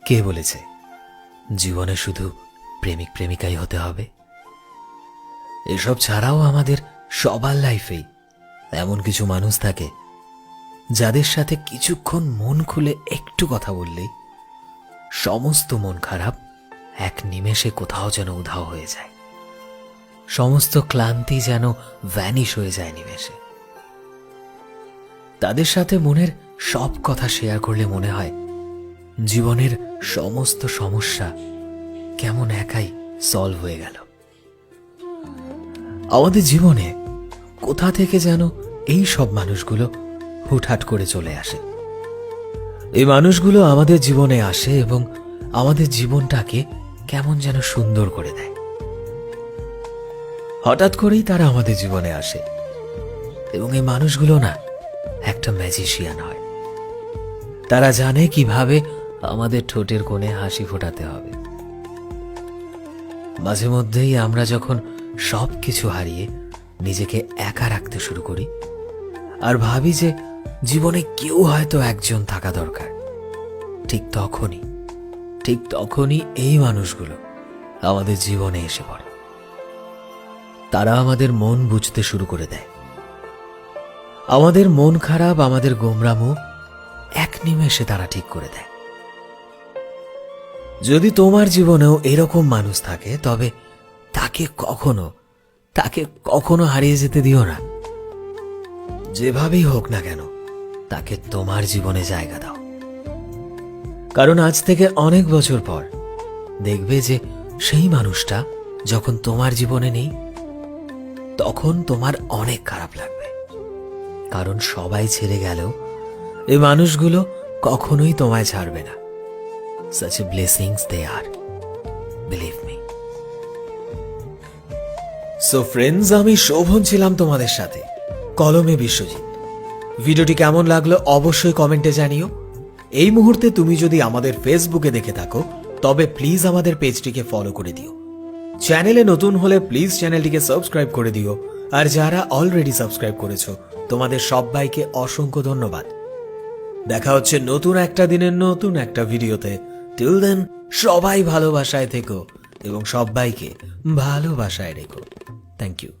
কে বলেছে জীবনে শুধু প্রেমিক প্রেমিকাই হতে হবে? এসব ছাড়াও আমাদের সবার লাইফেই এমন কিছু মানুষ থাকে যাদের সাথে কিছুক্ষণ মন খুলে একটু কথা বললেই সমস্ত মন খারাপ এক নিমেষে কোথাও যেন উধাও হয়ে যায়। সমস্ত ক্লান্তি যেন ভ্যানিশ হয়ে যায় নিমেষে। তাদের সাথে মনের সব কথা শেয়ার করলে মনে হয় জীবনের সমস্ত সমস্যা কেমন একাই সলভ হয়ে গেল। আমাদের জীবনে কোথা থেকে যেন এই সব মানুষগুলো হুটহাট করে চলে আসে। এই মানুষগুলো আমাদের জীবনে আসে এবং আমাদের জীবনটাকে কেমন যেন সুন্দর করে দেয়। হঠাৎ করেই তারা আমাদের জীবনে আসে এবং এই মানুষগুলো না একটা ম্যাজিশিয়ান হয়। তারা জানে কিভাবে আমাদের ঠোঁটের কোণে হাসি ফোটাতে হবে। মাঝে মধ্যেই আমরা যখন সবকিছু হারিয়ে নিজেকে একা রাখতে শুরু করি আর ভাবি যে জীবনে কেউ হয়তো একজন থাকা দরকার, ঠিক তখনই এই মানুষগুলো আমাদের জীবনে এসে পড়ে। তারা আমাদের মন বুঝতে শুরু করে দেয়। আমাদের মন খারাপ, আমাদের গোমরামো এক নিমেষে তারা ঠিক করে দেয়। যদি তোমার জীবনেও এরকম মানুষ থাকে তবে তাকে কখনো হারিয়ে যেতে দিও না। যেভাবেই হোক না কেন তাকে তোমার জীবনে জায়গা দাও, কারণ আজ থেকে অনেক বছর পর দেখবে যে সেই মানুষটা যখন তোমার জীবনে নেই তখন তোমার অনেক খারাপ লাগবে। কারণ সবাই ছেড়ে গেলেও এই মানুষগুলো কখনোই তোমায় ছাড়বে না। Such a blessings they are, believe me. So friends, আমি শোভন ছিলাম তোমাদের সাথে, কলমে বিশ্বজিৎ। ভিডিওটি কেমন লাগলো অবশ্যই কমেন্টে জানিও। এই মুহূর্তে তুমি যদি আমাদের ফেসবুকে দেখে থাকো তবে প্লিজ আমাদের পেজটিকে ফলো করে দিও। চ্যানেলে নতুন হলে প্লিজ চ্যানেলটিকে সাবস্ক্রাইব করে দিও। আর যারা অলরেডি সাবস্ক্রাইব করেছো তোমাদের সবাইকে অসংখ্য ধন্যবাদ। দেখা হচ্ছে নতুন একটা দিনের নতুন একটা ভিডিওতে। টিল দেন সবাই ভালোবাসায় থেকো এবং সবাইকে ভালোবাসায় রেখো। Thank you.